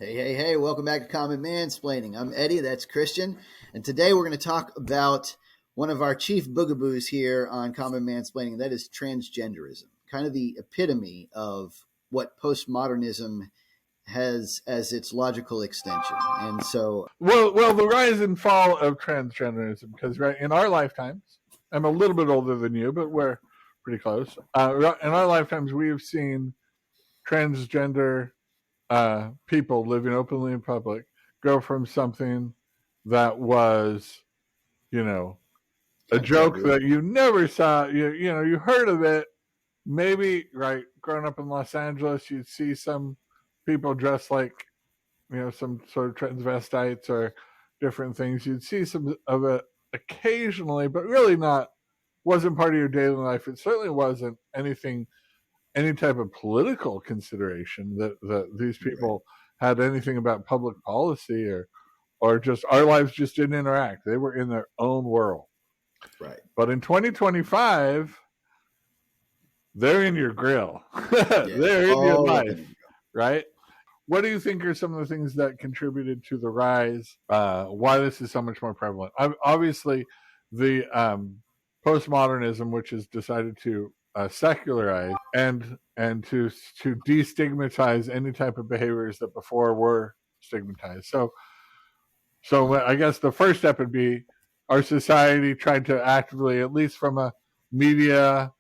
Hey, welcome back to Common Mansplaining. I'm Eddie, that's Christian, and today we're going to talk about one of our chief boogaboos here on Common Mansplaining, that is transgenderism, kind of the epitome of what postmodernism has as its logical extension. And so, Well, the rise and fall of transgenderism, because right in our lifetimes, I'm a little bit older than you, but we're pretty close. In our lifetimes, we have seen transgender people living openly in public go from something that was, you know, a kind of joke taboo. that you never saw. You heard of it. Maybe right, growing up in Los Angeles, you'd see some people dressed like some sort of transvestites or different things. You'd see some of it occasionally, but really not. Wasn't part of your daily life. It certainly wasn't any type of political consideration that these Right, people had anything about public policy or just our lives just didn't interact. They were in their own world. right. But in 2025, they're in your grill. Yeah, it's They're in your all up in life, it. right? What do you think are some of the things that contributed to the rise? Why this is so much more prevalent? Obviously, the postmodernism, which has decided to secularize and to destigmatize any type of behaviors that before were stigmatized. So I guess the first step would be our society tried to actively, at least from a media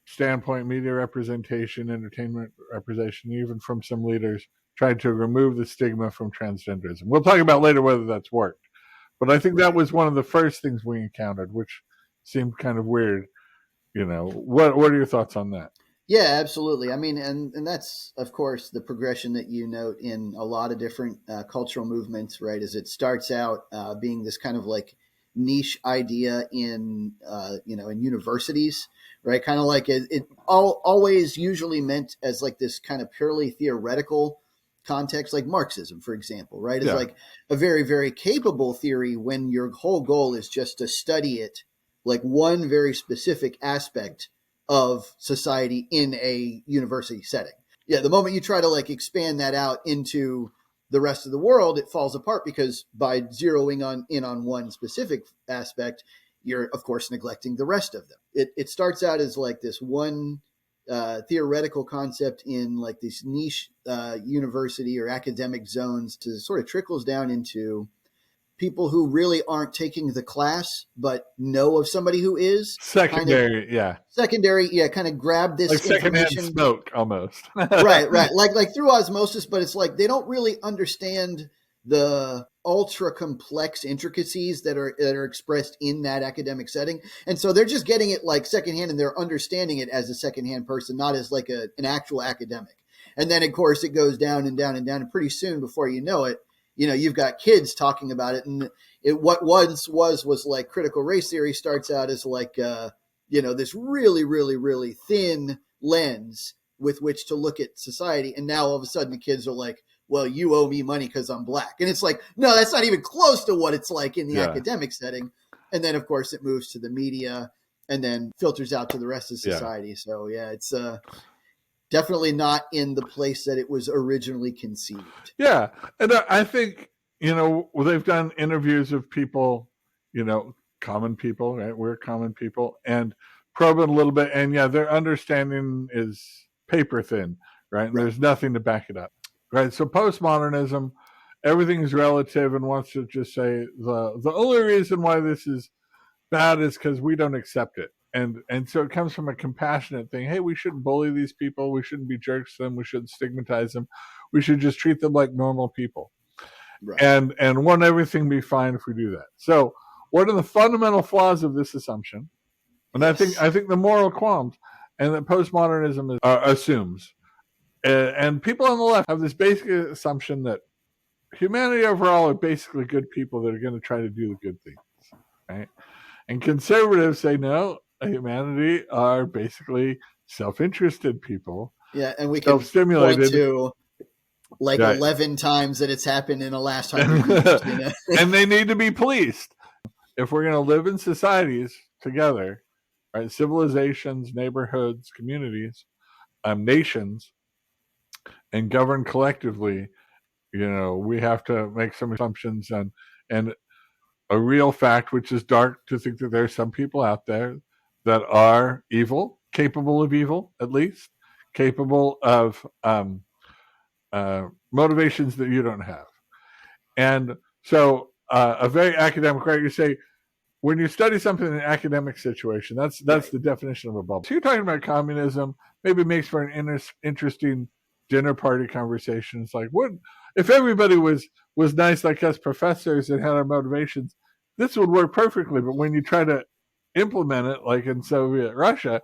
standpoint, media representation, entertainment representation, even from some leaders, tried to remove the stigma from transgenderism. We'll talk about later whether that's worked. But I think that Right. was one of the first things we encountered, which seemed kind of weird. What are your thoughts on that? Yeah, absolutely. I mean, and that's of course the progression that you note in a lot of different cultural movements, right? As it starts out being this kind of like niche idea in in universities, right? Kind of like it always usually meant as like this kind of purely theoretical context, like Marxism, for example, right? Is Yeah, like a very capable theory when your whole goal is just to study it, like one very specific aspect of society in a university setting. Yeah, the moment you try to like expand that out into the rest of the world, it falls apart because by zeroing on one specific aspect, you're of course neglecting the rest of them. It starts out as like this one theoretical concept in like this niche university or academic zones to sort of trickles down into people who really aren't taking the class but know of somebody who is kind of secondary, yeah, secondary, yeah, kind of grab this like secondhand information. smoke almost. Right, like through osmosis, but it's like they don't really understand the ultra complex intricacies that are expressed in that academic setting, and so they're just getting it like secondhand, and they're understanding it as a secondhand person, not as like an actual academic. And then of course it goes down and down and down, and pretty soon, before you know it, you've got kids talking about it, and what once was like critical race theory starts out as like this really thin lens with which to look at society. And now all of a sudden the kids are like, well, you owe me money because I'm black. And it's like, no, that's not even close to what it's like in the Yeah, academic setting. And then, of course, it moves to the media and then filters out to the rest of yeah, society. So, yeah, it's definitely not in the place that it was originally conceived. yeah. And I think they've done interviews of people, common people, right? We're common people, and probe it a little bit, and yeah, their understanding is paper thin, right? And Right. there's nothing to back it up, right? So postmodernism, everything is relative, and wants to just say the only reason why this is bad is because we don't accept it. And so it comes from a compassionate thing. Hey, we shouldn't bully these people. We shouldn't be jerks to them. We shouldn't stigmatize them. We should just treat them like normal people. Right. And won't everything be fine if we do that? So what are the fundamental flaws of this assumption? And Yes. I think the moral qualms and that postmodernism assumes, and people on the left have this basic assumption that humanity overall are basically good people that are going to try to do the good things, right? And conservatives say no, humanity are basically self-interested people, Yeah. And we could point self-stimulated, to like right? 11 times that it's happened in the last 100 years, And they need to be policed. If we're going to live in societies together, right, civilizations, neighborhoods, communities, nations, and govern collectively, we have to make some assumptions and a real fact, which is dark, to think that there's some people out there that are evil, capable of evil, at least, capable of motivations that you don't have. And so a very academic, right? You say, when you study something in an academic situation, that's Right. the definition of a bubble. So you're talking about communism, maybe makes for an interesting dinner party conversation. It's like, what if everybody was nice like us professors and had our motivations? This would work perfectly. But when you try to implement it, like in Soviet Russia,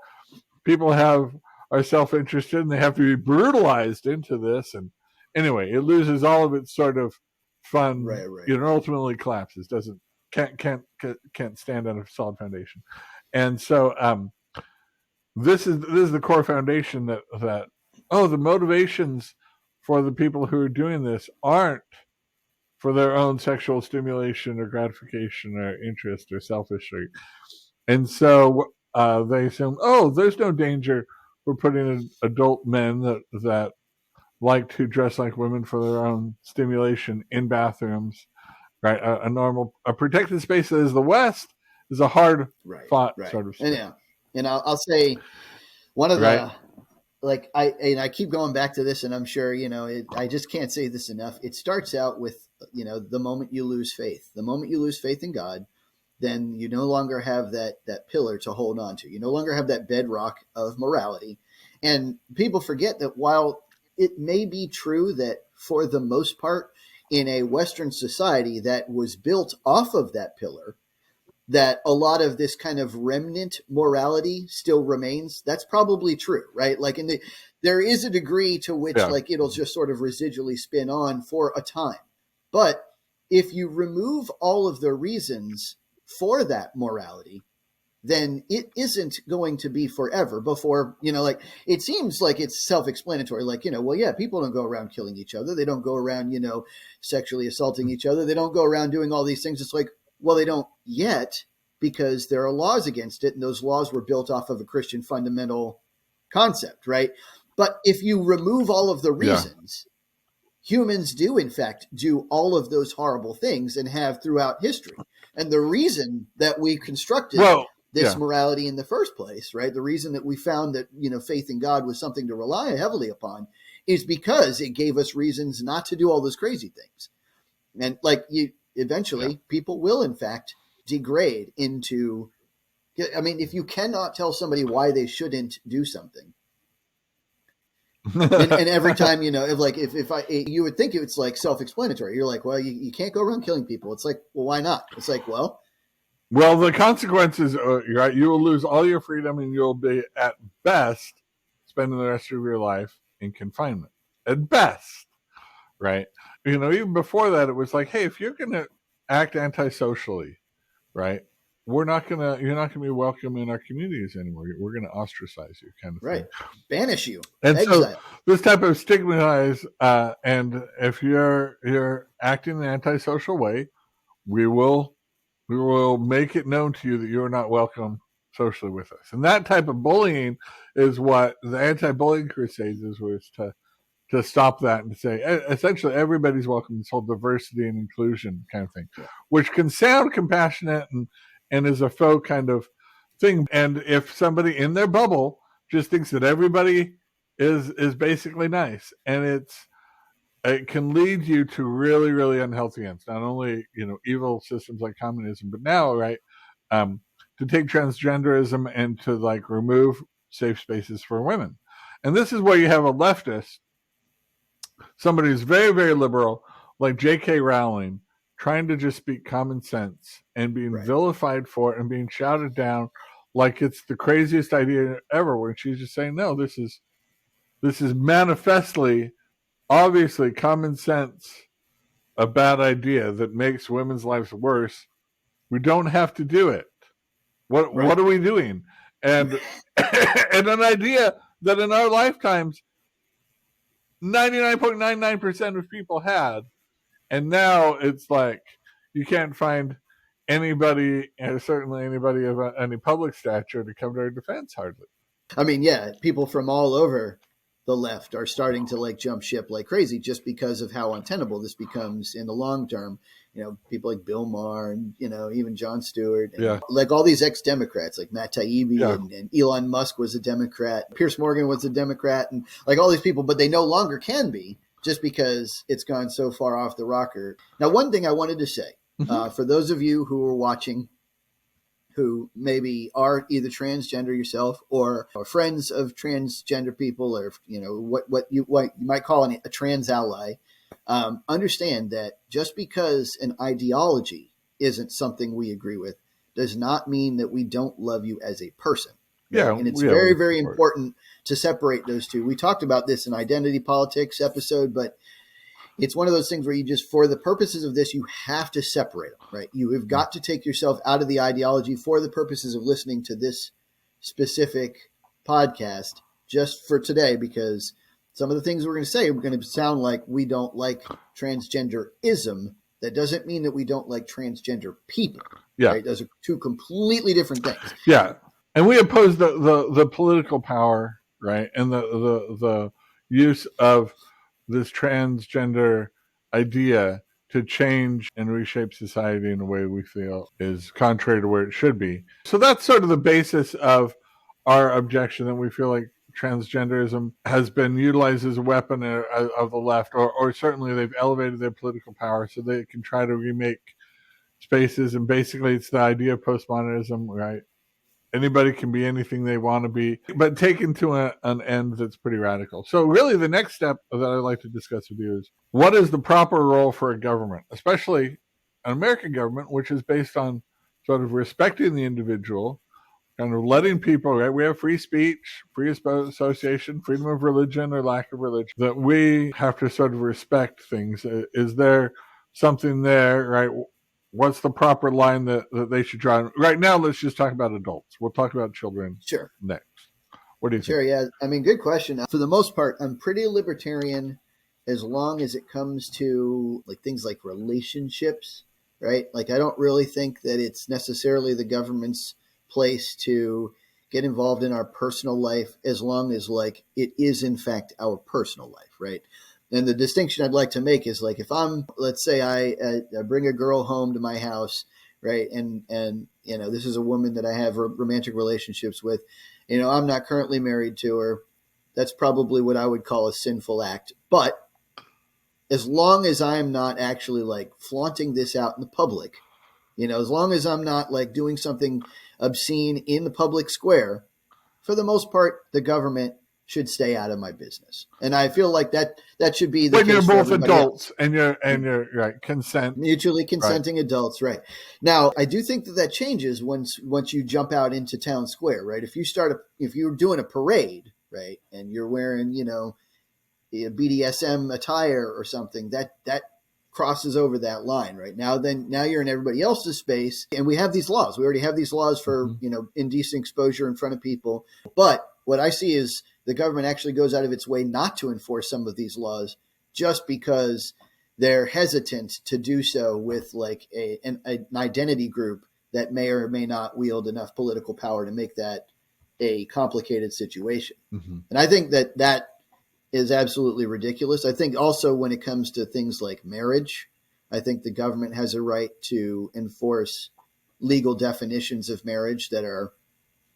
people are self-interested and they have to be brutalized into this. And anyway, it loses all of its sort of fun. Right. Ultimately collapses. Doesn't can't stand on a solid foundation. And so this is the core foundation that the motivations for the people who are doing this aren't for their own sexual stimulation or gratification or interest or selfishly. And so they assume, there's no danger for putting in adult men that like to dress like women for their own stimulation in bathrooms, right? A protected space that is the West is a hard fought sort of space. And I'll say one of right? I keep going back to this, and I'm sure, I just can't say this enough. It starts out with, the moment you lose faith. The moment you lose faith in God, then you no longer have that pillar to hold on to. You no longer have that bedrock of morality. And people forget that while it may be true that for the most part in a Western society that was built off of that pillar, that a lot of this kind of remnant morality still remains. That's probably true, right? Like there is a degree to which like it'll just sort of residually spin on for a time. But if you remove all of the reasons for that morality, then it isn't going to be forever before, like it seems like it's self-explanatory. Like, well, yeah, people don't go around killing each other. They don't go around, sexually assaulting each other. They don't go around doing all these things. It's like, well, they don't yet because there are laws against it. And those laws were built off of a Christian fundamental concept, right? But if you remove all of the reasons, humans do, in fact, do all of those horrible things and have throughout history. And the reason that we constructed this morality in the first place, right? The reason that we found that, faith in God was something to rely heavily upon is because it gave us reasons not to do all those crazy things. And like eventually people will, in fact, degrade into, if you cannot tell somebody why they shouldn't do something, and every time, if you would think it's like self-explanatory. You're like, well, you can't go around killing people. It's like, well, why not? It's like, well, the consequences are, right? You will lose all your freedom and you'll be at best spending the rest of your life in confinement at best, right? Even before that, it was like, hey, if you're going to act antisocially, right? You're not gonna be welcome in our communities anymore. We're gonna ostracize you, kind of thing. Banish you, and exile. So this type of stigmatize, and if you're acting in an antisocial way, we will make it known to you that you are not welcome socially with us. And that type of bullying is what the anti-bullying crusades was to stop that and to say essentially everybody's welcome, this whole diversity and inclusion kind of thing, which can sound compassionate and is a faux kind of thing. And if somebody in their bubble just thinks that everybody is basically nice, and it can lead you to really, really unhealthy ends. Not only evil systems like communism, but now to take transgenderism and to like remove safe spaces for women. And this is where you have a leftist, somebody who's very, very liberal, like J.K. Rowling, trying to just speak common sense and being vilified for it and being shouted down like it's the craziest idea ever, when she's just saying, no, this is manifestly, obviously, common sense, a bad idea that makes women's lives worse. We don't have to do it. What are we doing? And and an idea that in our lifetimes 99.99% of people had, and now it's like you can't find anybody, and certainly anybody of any public stature, to come to our defense hardly. I mean, yeah, people from all over the left are starting to like jump ship like crazy just because of how untenable this becomes in the long term. People like Bill Maher and, even Jon Stewart and like all these ex-Democrats like Matt Taibbi and Elon Musk was a Democrat. Pierce Morgan was a Democrat and like all these people, but they no longer can be just because it's gone so far off the rocker. Now, one thing I wanted to say, for those of you who are watching who maybe are either transgender yourself or friends of transgender people, or what you might call a trans ally, understand that just because an ideology isn't something we agree with does not mean that we don't love you as a person. Right? Yeah, and it's very, very important to separate those two. We talked about this in Identity Politics episode, but it's one of those things where you just, for the purposes of this, you have to separate them, right? You have got to take yourself out of the ideology for the purposes of listening to this specific podcast just for today, because some of the things we're going to say are going to sound like we don't like transgenderism. That doesn't mean that we don't like transgender people. Yeah. Right? Those are two completely different things. Yeah. And we oppose the political power, right? And the use of this transgender idea to change and reshape society in a way we feel is contrary to where it should be. So that's sort of the basis of our objection, that we feel like transgenderism has been utilized as a weapon of the left, or certainly they've elevated their political power so they can try to remake spaces. And basically it's the idea of postmodernism, right? Anybody can be anything they want to be, but taken to an end that's pretty radical. So really the next step that I'd like to discuss with you is, what is the proper role for a government, especially an American government, which is based on sort of respecting the individual, kind of letting people, right? We have free speech, free association, freedom of religion or lack of religion, that we have to sort of respect things. Is there something there, right? What's the proper line that they should draw? Right now, let's just talk about adults. We'll talk about children next. What do you think? Sure, yeah. I mean, good question. For the most part, I'm pretty libertarian as long as it comes to like things like relationships, right? Like, I don't really think that it's necessarily the government's place to get involved in our personal life, as long as like it is in fact our personal life, right? And the distinction I'd like to make is like, if let's say I bring a girl home to my house, right? And this is a woman that I have romantic relationships with. I'm not currently married to her. That's probably what I would call a sinful act. But as long as I'm not actually like flaunting this out in the public, as long as I'm not like doing something obscene in the public square, for the most part, the government should stay out of my business. And I feel like that should be the when case you're for both everybody adults else. and you're right, consent, mutually consenting adults, right? Now, I do think that changes once you jump out into town square, right? If you're doing a parade, right, and you're wearing a BDSM attire or something, that crosses over that line, right? Now you're in everybody else's space, and we have these laws. We already have these laws for indecent exposure in front of people. But what I see is the government actually goes out of its way not to enforce some of these laws just because they're hesitant to do so with like an identity group that may or may not wield enough political power to make that a complicated situation. And I think that is absolutely ridiculous. I think also when it comes to things like marriage, I think the government has a right to enforce legal definitions of marriage that are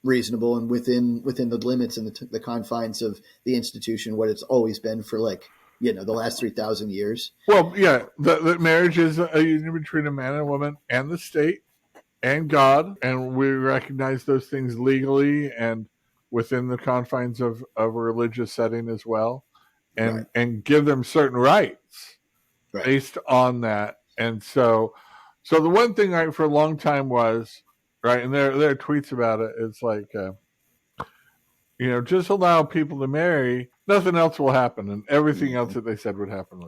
reasonable and within the limits and the confines of the institution, what it's always been for the last 3,000 years. Well, yeah, that marriage is a union between a man and a woman and the state and God, and we recognize those things legally and within the confines of a religious setting as well, and give them certain rights based on that. And so the one thing for a long time was, right, and there are tweets about it, it's like, just allow people to marry, nothing else will happen, and everything else that they said would happen.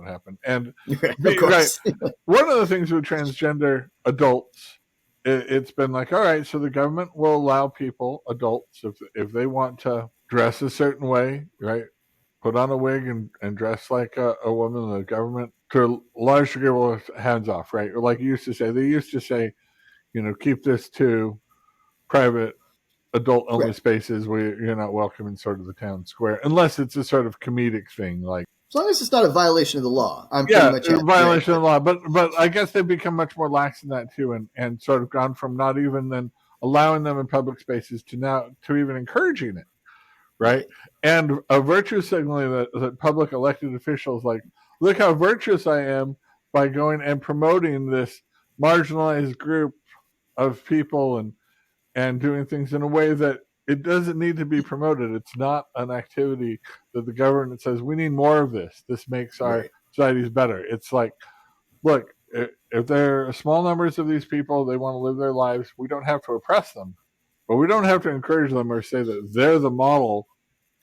And one of the things with transgender adults, it's been like, all right, so the government will allow people, adults, if they want to dress a certain way, right, put on a wig and dress like a woman, the government, to a large degree, will hands off, right? Or like they used to say, keep this to private adult-only Right. spaces where you're not welcome in sort of the town square, unless it's a sort of comedic thing, like As long as it's not a violation of the law, I'm pretty yeah, much happy. violation Right. of law. But I guess they've become much more lax in that too, and sort of gone from not even then allowing them in public spaces to now to even encouraging it, right? And a virtue signaling that public elected officials like, look how virtuous I am by going and promoting this marginalized group of people and doing things in a way that it doesn't need to be promoted. It's not an activity that the government says we need more of this. This makes our Right. societies better. It's like, look, if there are small numbers of these people, they want to live their lives. We don't have to oppress them, but we don't have to encourage them or say that they're the model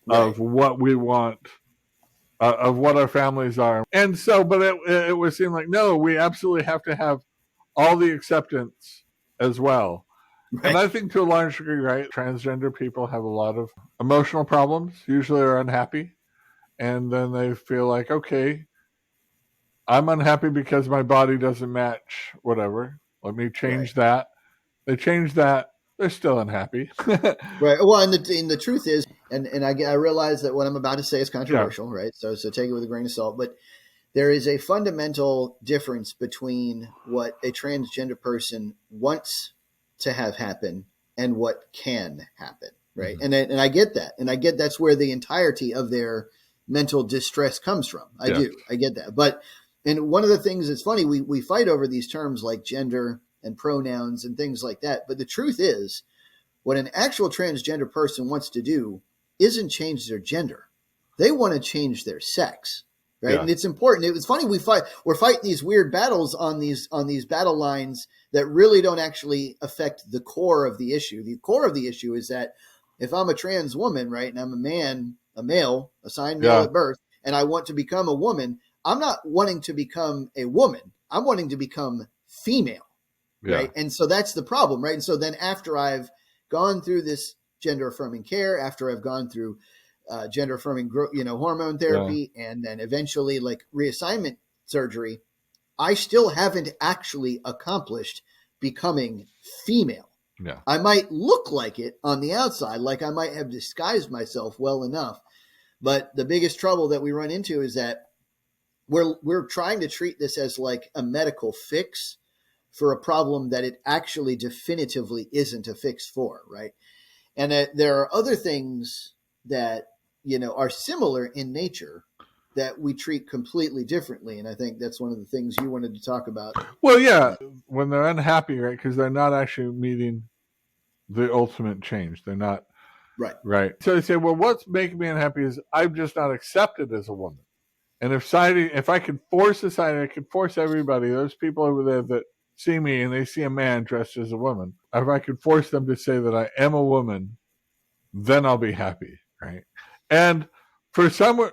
Right. of what we want, of what our families are. And so, but it would seem like, no, we absolutely have to have all the acceptance as well. And Right. I think to a large degree, right, transgender people have a lot of emotional problems, usually are unhappy. And then they feel like, okay, I'm unhappy because my body doesn't match whatever. Let me Right. change that. They change that. They're still unhappy. Right. Well, and the truth is, and I realize that what I'm about to say is Yeah. controversial, right? So take it with a grain of salt. But there is a fundamental difference between what a transgender person wants to have happen and what can happen, right? Mm-hmm. And I get that, and I get that's where the entirety of their mental distress comes from. I Yes. do, I get that. But and one of the things that's funny, we fight over these terms like gender and pronouns and things like that. But the truth is, what an actual transgender person wants to do isn't change their gender. They want to change their sex, right? Yeah. And it's important. It was funny we're fighting these weird battles on these battle lines that really don't actually affect the core of the issue. The core of the issue is that if I'm a trans woman, right, and I'm a male, assigned male Yeah. at birth, and I want to become a woman, I'm not wanting to become a woman. I'm wanting to become female, Yeah. right? And so that's the problem, right? And so then after I've gone through this gender affirming care, after I've gone through gender affirming, hormone therapy, and then eventually like reassignment surgery, I still haven't actually accomplished becoming female. Yeah. I might look like it on the outside, like I might have disguised myself well enough. But the biggest trouble that we run into is that we're trying to treat this as like a medical fix for a problem that it actually definitively isn't a fix for, right? And there are other things that are similar in nature that we treat completely differently, and I think that's one of the things you wanted to talk about. Well, yeah, when they're unhappy, right, because they're not actually meeting the ultimate change. They're not right. So they say, well, what's making me unhappy is I'm just not accepted as a woman. And if I could force society, I could force everybody, those people over there that see me and they see a man dressed as a woman, if I could force them to say that I am a woman, then I'll be happy, right? And for some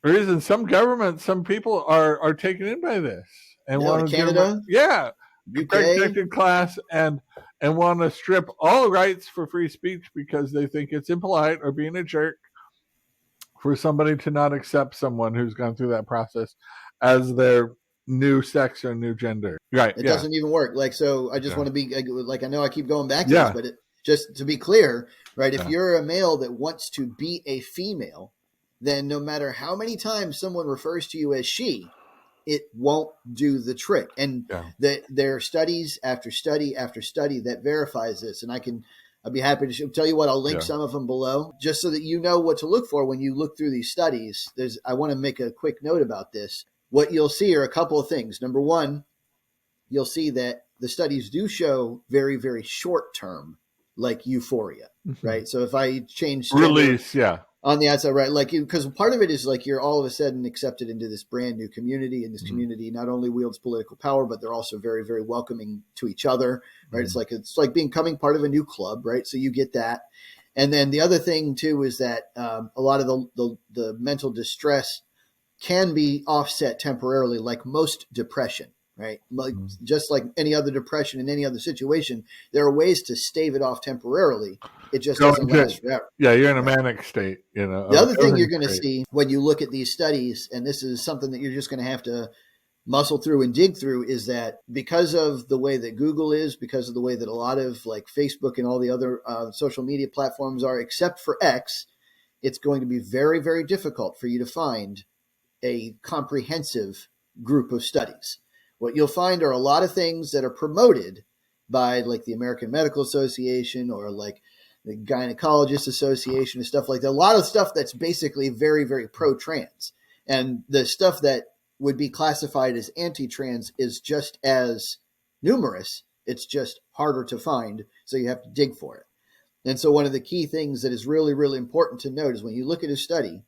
reason, some governments, some people are taken in by this and want Like to give Canada, UK, protected class and want to strip all rights for free speech because they think it's impolite or being a jerk for somebody to not accept someone who's gone through that process as their new sex or new gender. Right. It doesn't even work. Like, so I just want to be like, I know I keep going back to this, but just to be clear, right? If you're a male that wants to be a female, then no matter how many times someone refers to you as she, it won't do the trick. And there are studies after study after study that verifies this. And I'd be happy to tell you what, I'll link some of them below just so that you know what to look for when you look through these studies. I want to make a quick note about this. What you'll see are a couple of things. Number one, you'll see that the studies do show very, very short term, like euphoria, right? So if I change release, on the outside, right? Like, because part of it is like you're all of a sudden accepted into this brand new community, and this community not only wields political power, but they're also very, very welcoming to each other, right? It's like becoming part of a new club, right? So you get that. And then the other thing too is that a lot of the mental distress can be offset temporarily, like most depression, right? Like just like any other depression in any other situation, there are ways to stave it off temporarily. It just doesn't last forever. Yeah, you're in a manic state, The other thing you're going to see when you look at these studies, and this is something that you're just going to have to muscle through and dig through is that because of the way that Google is, because of the way that a lot of like Facebook and all the other social media platforms are, except for X, it's going to be very, very difficult for you to find a comprehensive group of studies. What you'll find are a lot of things that are promoted by like the American Medical Association or like the Gynecologist Association and stuff like that. A lot of stuff that's basically very, very pro-trans. And the stuff that would be classified as anti-trans is just as numerous. It's just harder to find, so you have to dig for it. And so one of the key things that is really, really important to note is when you look at a study,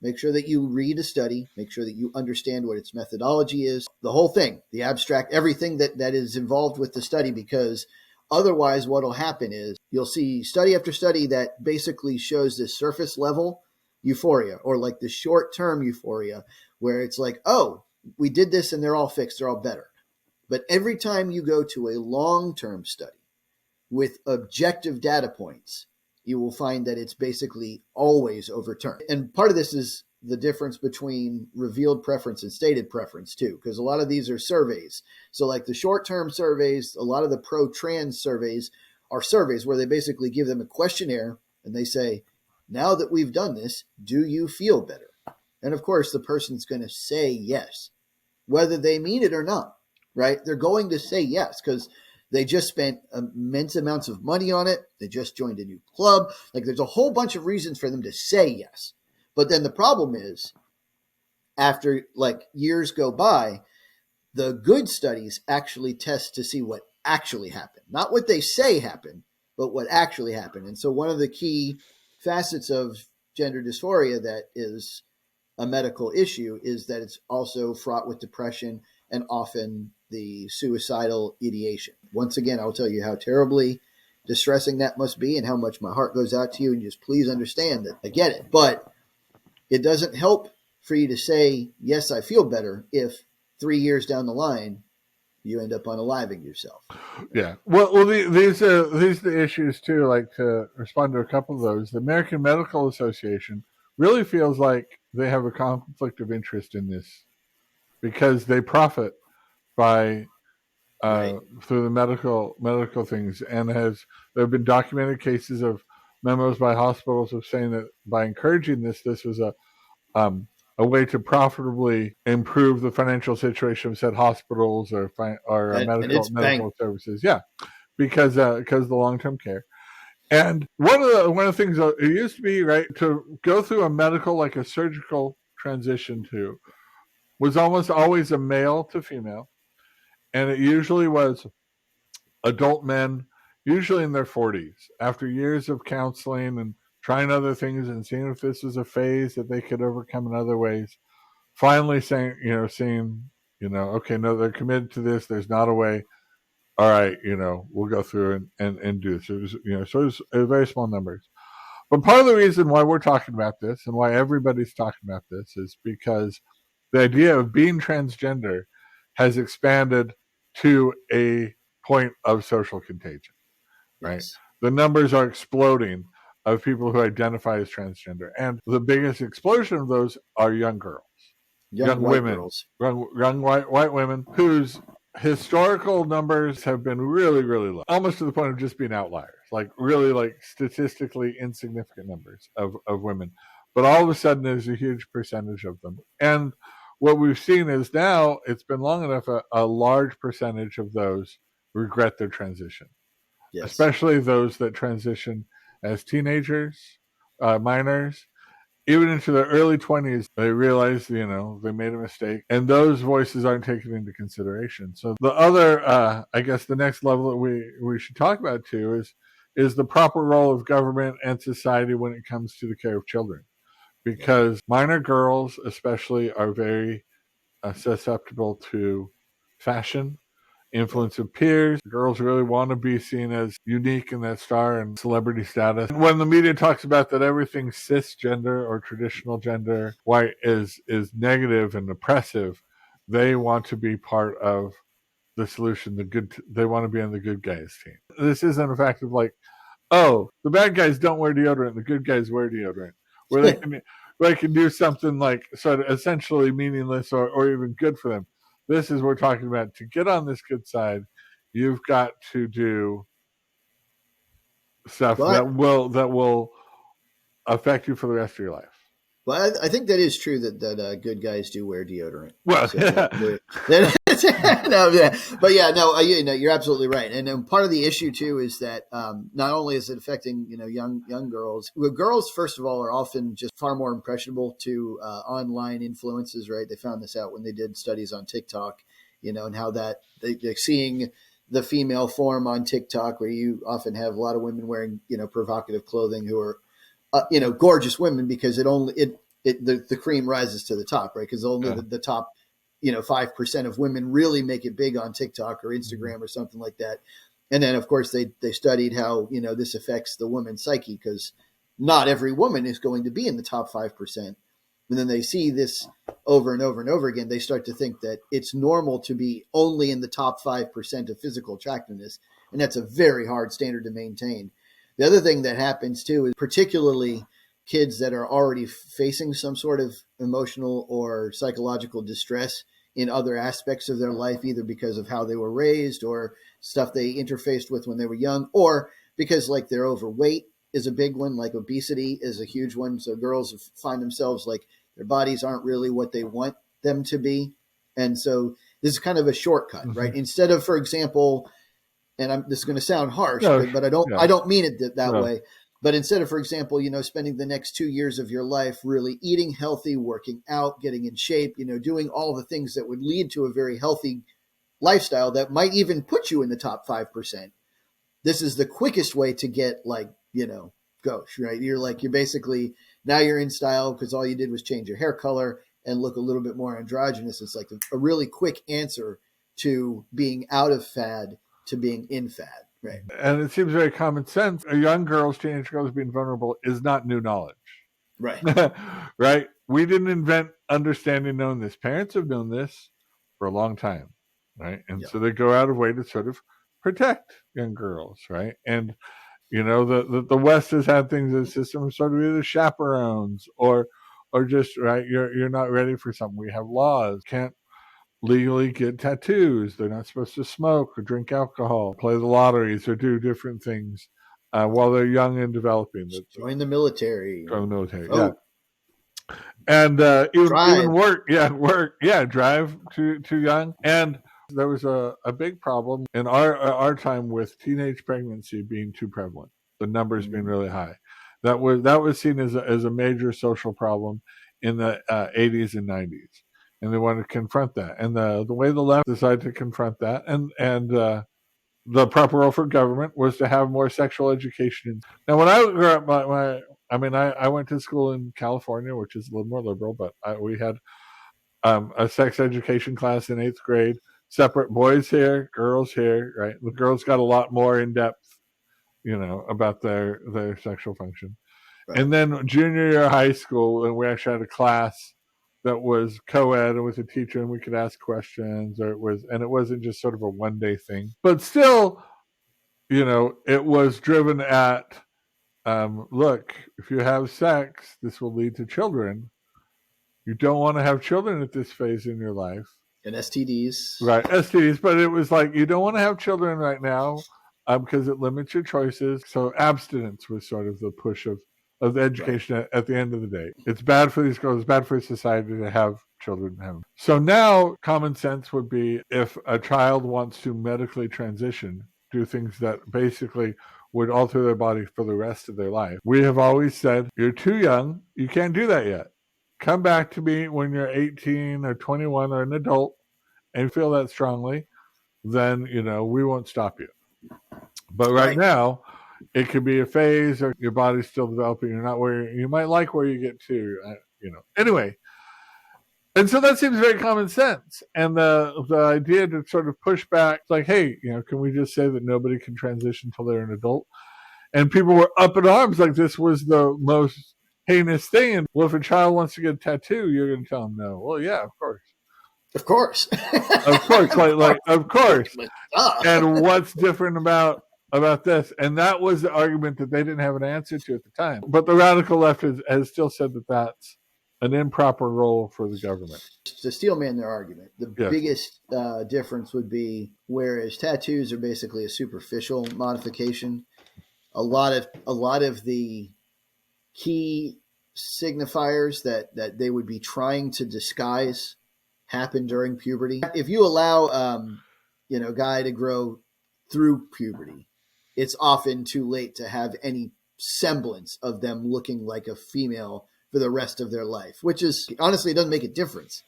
make sure that you read a study, make sure that you understand what its methodology is, the whole thing, the abstract, everything that is involved with the study, because otherwise what will happen is you'll see study after study that basically shows this surface level euphoria or like the short-term euphoria where it's like, oh, we did this and they're all fixed, they're all better. But every time you go to a long-term study with objective data points, you will find that it's basically always overturned. And part of this is the difference between revealed preference and stated preference too, because a lot of these are surveys. So like the short-term surveys, a lot of the pro-trans surveys are surveys where they basically give them a questionnaire and they say, now that we've done this, do you feel better? And of course, the person's going to say yes, whether they mean it or not, right? They're going to say yes because they just spent immense amounts of money on it. They just joined a new club. Like there's a whole bunch of reasons for them to say yes. But then the problem is after like years go by, the good studies actually test to see what actually happened, not what they say happened, but what actually happened. And so one of the key facets of gender dysphoria that is a medical issue is that it's also fraught with depression and often the suicidal ideation. Once again, I'll tell you how terribly distressing that must be and how much my heart goes out to you. And just please understand that I get it. But it doesn't help for you to say, yes, I feel better if 3 years down the line, you end up unaliving yourself. Yeah. Well, these are the issues too. Like to respond to a couple of those, the American Medical Association really feels like they have a conflict of interest in this because they profit by Right. through the medical things, and there have been documented cases of memos by hospitals of saying that by encouraging this was a way to profitably improve the financial situation of said hospitals or medical services. Yeah, because the long term care. And one of the things it used to be right to go through a medical like a surgical transition to was almost always a male to female, and it usually was adult men, usually in their 40s, after years of counseling and trying other things and seeing if this was a phase that they could overcome in other ways. Finally saying, okay, no, they're committed to this. There's not a way. All right, we'll go through and do this. It was, it was very small numbers. But part of the reason why we're talking about this and why everybody's talking about this is because the idea of being transgender has expanded to a point of social contagion, right? Yes. The numbers are exploding of people who identify as transgender. And the biggest explosion of those are young girls. Young white women, girls. young white women whose historical numbers have been really, really low, almost to the point of just being outliers, like really like statistically insignificant numbers of women. But all of a sudden, there's a huge percentage of them. And what we've seen is now, it's been long enough, a large percentage of those regret their transition, Yes. especially those that transition as teenagers, minors, even into their early 20s, they realize, they made a mistake, and those voices aren't taken into consideration. So the other, I guess the next level that we should talk about too is the proper role of government and society when it comes to the care of children. Because minor girls especially are very susceptible to fashion, influence of peers. Girls really want to be seen as unique in that star and celebrity status. When the media talks about that everything cisgender or traditional gender white is negative and oppressive, they want to be part of the solution. They want to be on the good guys team. This isn't a fact of like, oh, the bad guys don't wear deodorant, the good guys wear deodorant, where they can do something like sort of essentially meaningless or even good for them. This is we're talking about to get on this good side, you've got to do stuff But that will affect you for the rest of your life. Well, I think that is true that good guys do wear deodorant. Well, So no, yeah, but yeah, no, you're absolutely right. And part of the issue too is that not only is it affecting young girls. Well, girls, first of all, are often just far more impressionable to online influences. Right? They found this out when they did studies on TikTok. And how that they're seeing the female form on TikTok, where you often have a lot of women wearing provocative clothing who are gorgeous women, because the cream rises to the top, right? Because only the top, 5% of women really make it big on TikTok or Instagram or something like that. And then of course they studied how, this affects the woman's psyche, because not every woman is going to be in the top 5%. And then they see this over and over and over again. They start to think that it's normal to be only in the top 5% of physical attractiveness. And that's a very hard standard to maintain. The other thing that happens too is particularly kids that are already facing some sort of emotional or psychological distress in other aspects of their life, either because of how they were raised or stuff they interfaced with when they were young, or because like they're overweight is a big one, like obesity is a huge one. So girls find themselves like their bodies aren't really what they want them to be. And so this is kind of a shortcut, right? Instead of, for example, and this is going to sound harsh, but I don't mean it that way. But instead of, for example, spending the next 2 years of your life really eating healthy, working out, getting in shape, doing all the things that would lead to a very healthy lifestyle that might even put you in the top 5%. This is the quickest way to get gauche, right? You're basically, now you're in style because all you did was change your hair color and look a little bit more androgynous. It's like a really quick answer to being out of fad to being in fad, right? And it seems very common sense. A young girls, teenage girls being vulnerable is not new knowledge. Right. Right? We didn't invent understanding, knowing this. Parents have known this for a long time, right? And so they go out of way to sort of protect young girls, right? And the West has had things in the system of sort of either chaperones or just, right, you're not ready for something. We have laws, can't legally get tattoos. They're not supposed to smoke or drink alcohol, play the lotteries, or do different things while they're young and developing. Join the military. Join the military, yeah. And even work, drive too young. And there was a big problem in our time with teenage pregnancy being too prevalent, the numbers being really high. That was seen as a major social problem in the 80s and 90s. And they wanted to confront that. And the way the left decided to confront that, and the proper role for government was to have more sexual education. Now, when I grew up, I went to school in California, which is a little more liberal, but we had a sex education class in 8th grade, separate boys here, girls here, right? The girls got a lot more in depth, about their sexual function. Right. And then junior year of high school, and we actually had a class that was co-ed and with a teacher, and we could ask questions, and it wasn't just sort of a one-day thing. But still, it was driven at, look, if you have sex, this will lead to children. You don't want to have children at this phase in your life. And STDs. Right, STDs. But it was like, you don't want to have children right now because it limits your choices. So abstinence was sort of the push of the education at the end of the day. It's bad for these girls. It's bad for society to have children. So now common sense would be, if a child wants to medically transition, do things that basically would alter their body for the rest of their life. We have always said, you're too young. You can't do that yet. Come back to me when you're 18 or 21 or an adult and feel that strongly. Then, we won't stop you. But right now, it could be a phase, or your body's still developing. You're not where you might like where you get to, Anyway, and so that seems very common sense. And the idea to sort of push back, like, hey, can we just say that nobody can transition until they're an adult? And people were up in arms, like this was the most heinous thing. And well, if a child wants to get a tattoo, you're going to tell them no. Well, yeah, of course. Of course. Of course. Of course. And what's different about this? And that was the argument that they didn't have an answer to at the time. But the radical left has still said that that's an improper role for the government. To steelman their argument, the biggest difference would be whereas tattoos are basically a superficial modification, a lot of the key signifiers that they would be trying to disguise happen during puberty. If you allow a guy to grow through puberty, it's often too late to have any semblance of them looking like a female for the rest of their life, which is honestly, it doesn't make a difference.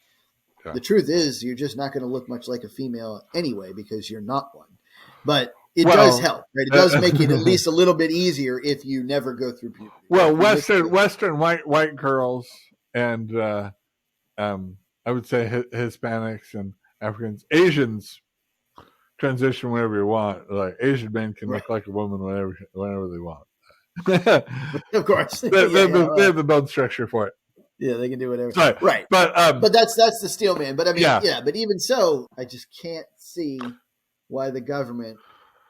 Yeah. The truth is you're just not going to look much like a female anyway because you're not one. But it does help, right? It does make it at least a little bit easier if you never go through puberty. Well, Western white girls and I would say Hispanics and Africans, Asians transition whenever you want. Like Asian men can look like a woman whenever they want. Of course, they have the bone structure for it. Yeah, they can do whatever. Sorry. Right, but that's the steelman. But I mean, but even so, I just can't see why the government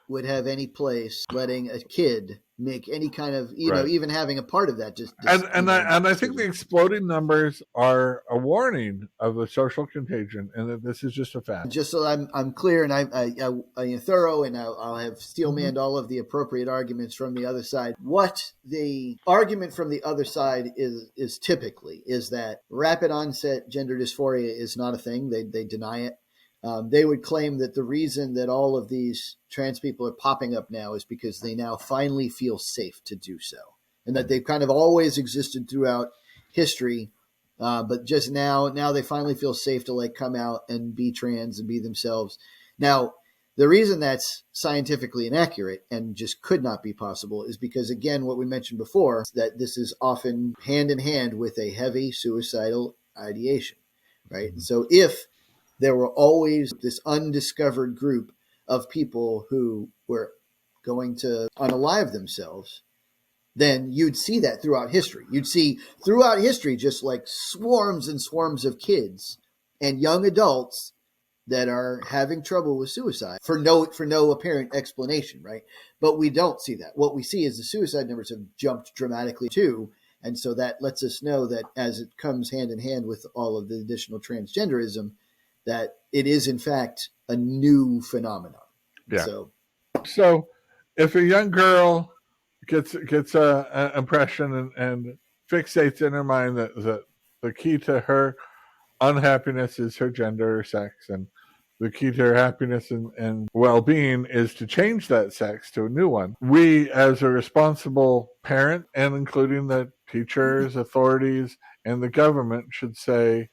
would have any place letting a kid make any kind of, even having a part of that. I think the exploding numbers are a warning of a social contagion, and that this is just a fact. Just so I'm clear and I'm thorough, and I'll have steelmanned all of the appropriate arguments from the other side. What the argument from the other side is typically is that rapid onset gender dysphoria is not a thing. They deny it. They would claim that the reason that all of these trans people are popping up now is because they now finally feel safe to do so, and that they've kind of always existed throughout history, but just now they finally feel safe to come out and be trans and be themselves. Now, the reason that's scientifically inaccurate and just could not be possible is because, again, what we mentioned before, that this is often hand in hand with a heavy suicidal ideation, right? Mm-hmm. So if there were always this undiscovered group of people who were going to unalive themselves, then you'd see that throughout history. You'd see throughout history just like swarms and swarms of kids and young adults that are having trouble with suicide for no apparent explanation, right? But we don't see that. What we see is the suicide numbers have jumped dramatically too. And so that lets us know that as it comes hand in hand with all of the additional transgenderism, that it is in fact a new phenomenon. Yeah. So if a young girl gets an impression and fixates in her mind that the key to her unhappiness is her gender or sex, and the key to her happiness and well-being is to change that sex to a new one, we as a responsible parent, and including the teachers, authorities, and the government, should say,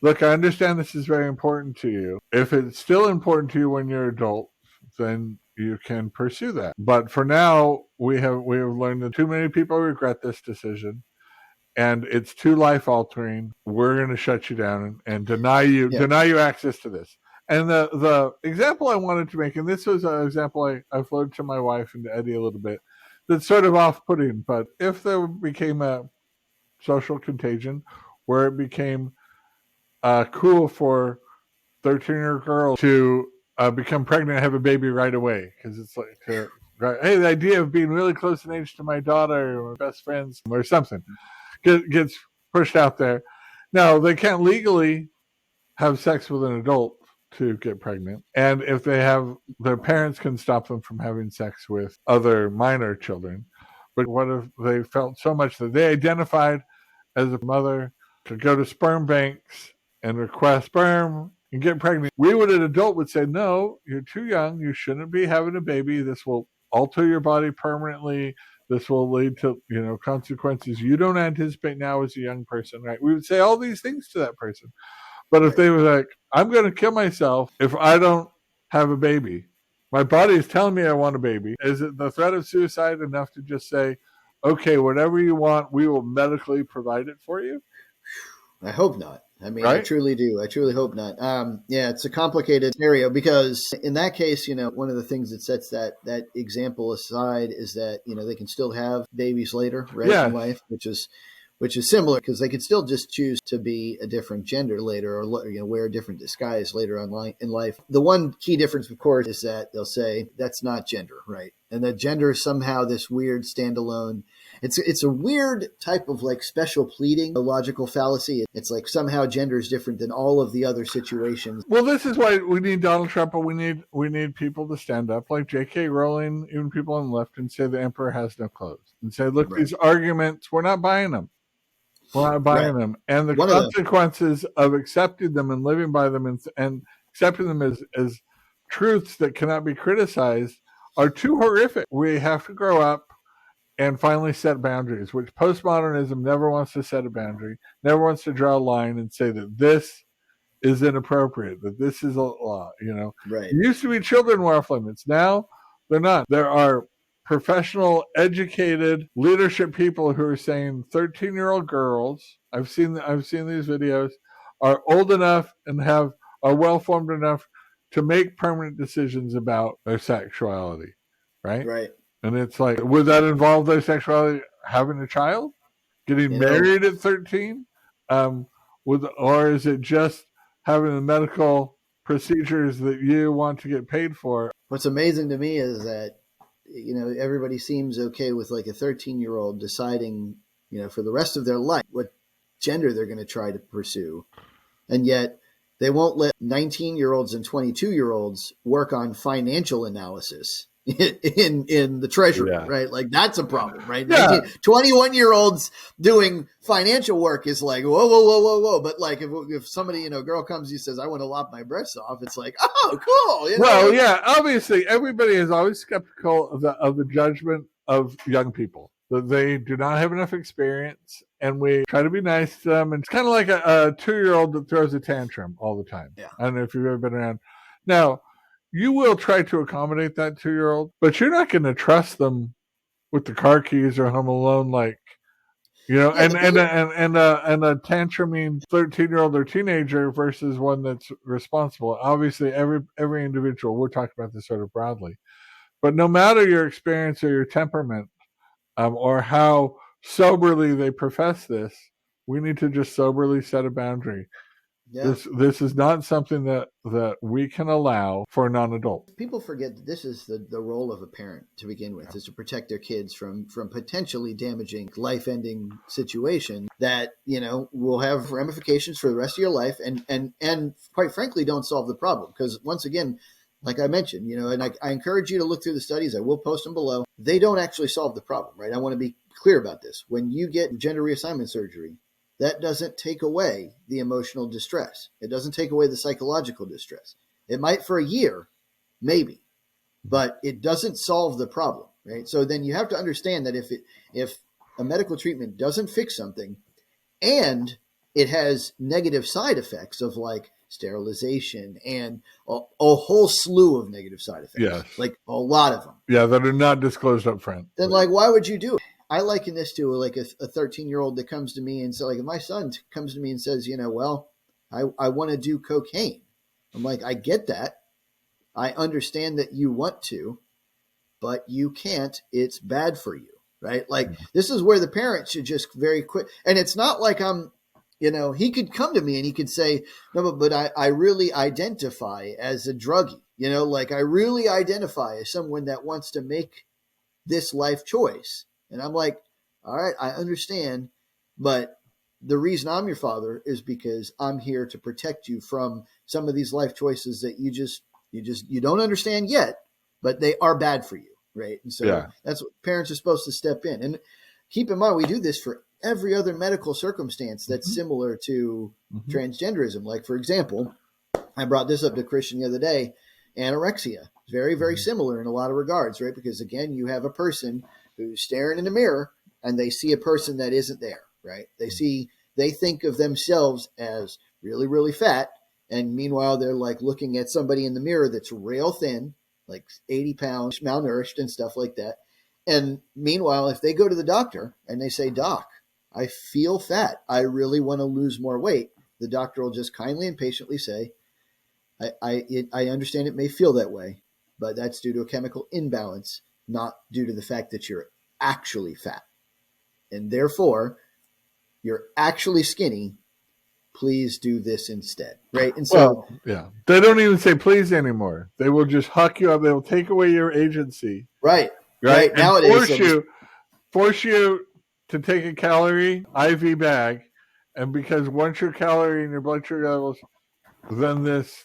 look, I understand this is very important to you. If it's still important to you when you're an adult, then you can pursue that. But for now, we have learned that too many people regret this decision, and it's too life altering. We're going to shut you down and deny you access to this. And the example I wanted to make, and this was an example I floated to my wife and to Eddie a little bit, that's sort of off-putting. But if there became a social contagion where it became cool for 13-year-old girls to become pregnant and have a baby right away, because it's like, hey, the idea of being really close in age to my daughter or best friends or something gets pushed out there. Now, they can't legally have sex with an adult to get pregnant, and if they have, their parents can stop them from having sex with other minor children. But what if they felt so much that they identified as a mother to go to sperm banks and request sperm and get pregnant? An adult would say, no, you're too young. You shouldn't be having a baby. This will alter your body permanently. This will lead to, consequences you don't anticipate now as a young person, right? We would say all these things to that person. But if they were like, I'm going to kill myself if I don't have a baby. My body is telling me I want a baby. Is it the threat of suicide enough to just say, okay, whatever you want, we will medically provide it for you? I hope not. I mean, right? I truly do. I truly hope not. It's a complicated scenario because in that case, one of the things that sets that example aside is that, they can still have babies later, right, in life, which is similar because they could still just choose to be a different gender later or, wear a different disguise later on in life. The one key difference, of course, is that they'll say that's not gender, right? and that gender is somehow this weird standalone. It's a weird type of like special pleading, a logical fallacy. It's like somehow gender is different than all of the other situations. Well, this is why we need Donald Trump, but we need people to stand up like J.K. Rowling, even people on the left, and say the emperor has no clothes, and say, look, these arguments, we're not buying them. We're not buying them. And the consequences of accepting them and living by them and accepting them as truths that cannot be criticized are too horrific. We have to grow up and finally set boundaries, which postmodernism never wants to set a boundary, never wants to draw a line and say that this is inappropriate, that this is a law, It used to be children were off limits. Now they're not. There are professional, educated leadership people who are saying 13-year-old girls, I've seen these videos, are old enough and are well-formed enough to make permanent decisions about their sexuality, right? Right. And it's like, would that involve their sexuality having a child? Getting married at 13? Or is it just having the medical procedures that you want to get paid for? What's amazing to me is that everybody seems okay with like a 13-year-old deciding, for the rest of their life what gender they're going to try to pursue. And yet they won't let 19-year-olds and 22-year-olds work on financial analysis in the treasury, right? Like that's a problem, right? Yeah. 21-year-olds doing financial work is like, whoa. But like if somebody, a girl comes and says, I want to lop my breasts off, it's like, oh, cool. Well, yeah, obviously everybody is always skeptical of the judgment of young people, that they do not have enough experience, and we try to be nice to them. And it's kind of like a 2-year-old that throws a tantrum all the time. Yeah. I don't know if you've ever been around. Now, you will try to accommodate that 2-year-old, but you're not going to trust them with the car keys or Home Alone, like, and a tantruming 13-year-old or teenager versus one that's responsible. Obviously, every individual, we're talking about this sort of broadly, but no matter your experience or your temperament, or how soberly they profess this, we need to just soberly set a boundary. Yeah. This is not something that we can allow for a non-adult. People forget that this is the role of a parent to begin with, is to protect their kids from potentially damaging, life-ending situation that, will have ramifications for the rest of your life and quite frankly don't solve the problem. Because once again, like I mentioned, and I encourage you to look through the studies. I will post them below. They don't actually solve the problem, right? I want to be clear about this. When you get gender reassignment surgery, that doesn't take away the emotional distress. It doesn't take away the psychological distress. It might for a year, maybe, but it doesn't solve the problem, right? So then you have to understand that if a medical treatment doesn't fix something and it has negative side effects of like sterilization and a whole slew of negative side effects, like a lot of them. Yeah, that are not disclosed up front. Then like, why would you do it? I liken this to like a 13-year-old that comes to me and so like if my son comes to me and says, well, I want to do cocaine. I'm like, I get that. I understand that you want to, but you can't. It's bad for you, right? Like this is where the parent should just very quick. And it's not like he could come to me and he could say, no, but I really identify as a druggie, like I really identify as someone that wants to make this life choice. And I'm like, all right, I understand, but the reason I'm your father is because I'm here to protect you from some of these life choices that you don't understand yet, but they are bad for you, right? And so that's what parents are supposed to step in. And keep in mind, we do this for every other medical circumstance that's similar to transgenderism. Like, for example, I brought this up to Christian the other day, anorexia. Very, very similar in a lot of regards, right? Because again, you have a person who's staring in the mirror and they see a person that isn't there, right? They think of themselves as really, really fat. And meanwhile, they're like looking at somebody in the mirror that's real thin, like 80 pounds, malnourished and stuff like that. And meanwhile, if they go to the doctor and they say, Doc, I feel fat, I really want to lose more weight, the doctor will just kindly and patiently say, I understand it may feel that way, but that's due to a chemical imbalance, not due to the fact that you're actually fat. And therefore, you're actually skinny. Please do this instead, right? And so, they don't even say please anymore. They will just huck you up. They will take away your agency, right? right? And nowadays force you to take a calorie IV bag, and because once your calorie and your blood sugar levels, then this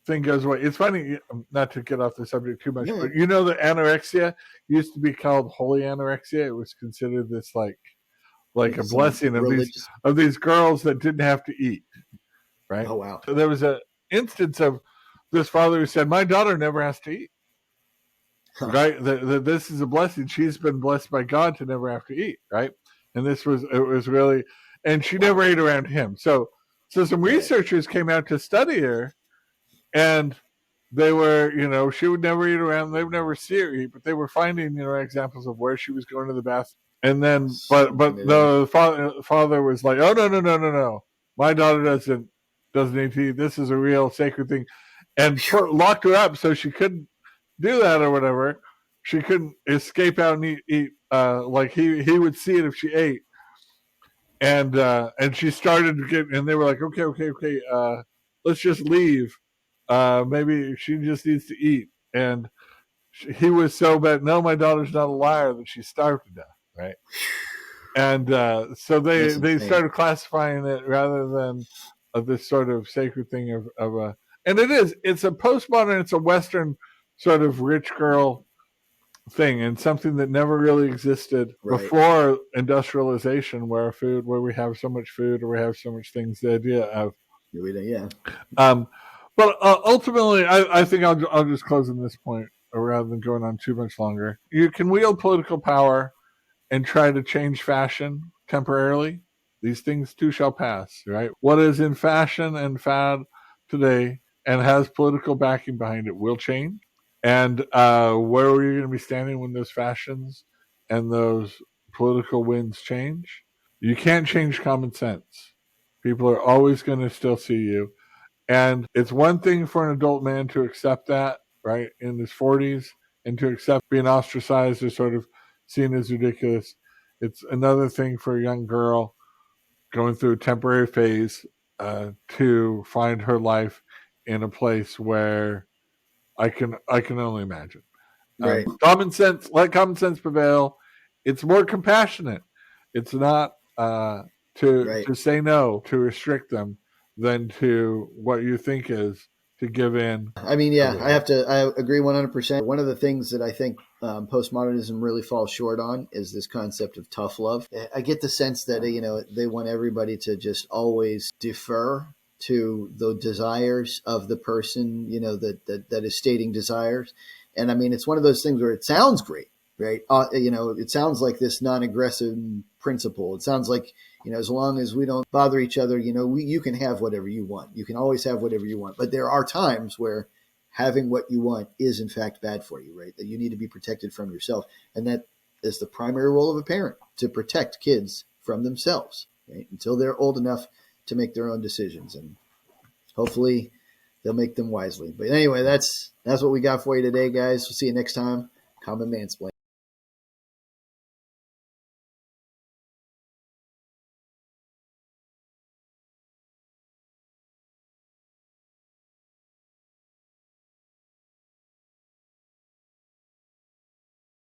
thing goes away. It's funny, not to get off the subject too much, but you know that anorexia used to be called holy anorexia. It was considered this like a blessing of these girls that didn't have to eat, right? Oh wow! So there was an instance of this father who said, "My daughter never has to eat." Right? This is a blessing. She's been blessed by God to never have to eat, right? And it was really, and she never ate around him. So some researchers came out to study her, and they were, she would never eat around. They would never see her eat, but they were finding, examples of where she was going to the bathroom. And then, but the father was like, "Oh no, my daughter doesn't need to eat. This is a real sacred thing," and locked her up so she couldn't do that or whatever. She couldn't escape out and eat like he would see it if she ate. And she started to get, and they were like, okay, let's just leave. Maybe she just needs to eat. And he was so bad. No, my daughter's not a liar, that she starved to death, right? And so they started classifying it rather than this sort of sacred thing of a, and it's a postmodern, it's a Western sort of rich girl thing, and something that never really existed before industrialization, where we have so much food, or we have so much things. The idea of but ultimately, I think I'll just close on this point rather than going on too much longer. You can wield political power and try to change fashion temporarily. These things too shall pass, right? What is in fashion and fad today and has political backing behind it will change. And where are you going to be standing when those fashions and those political winds change? You can't change common sense. People are always going to still see you. And it's one thing for an adult man to accept that, right, in his 40s, and to accept being ostracized or sort of seen as ridiculous. It's another thing for a young girl going through a temporary phase to find her life in a place where I can only imagine. Common sense, let common sense prevail. It's more compassionate. It's not to say no, to restrict them, than to what you think is to give in. I mean, I agree 100%. One of the things that I think postmodernism really falls short on is this concept of tough love. I get the sense that, they want everybody to just always defer to the desires of the person, that is stating desires. And I mean, it's one of those things where it sounds great, right? It sounds like this non-aggressive principle. It sounds like, as long as we don't bother each other, you can have whatever you want. You can always have whatever you want. But there are times where having what you want is in fact bad for you, right? That you need to be protected from yourself. And that is the primary role of a parent, to protect kids from themselves, right? Until they're old enough to make their own decisions. And hopefully they'll make them wisely. But anyway, that's what we got for you today, guys. We'll see you next time. Common Mansplain.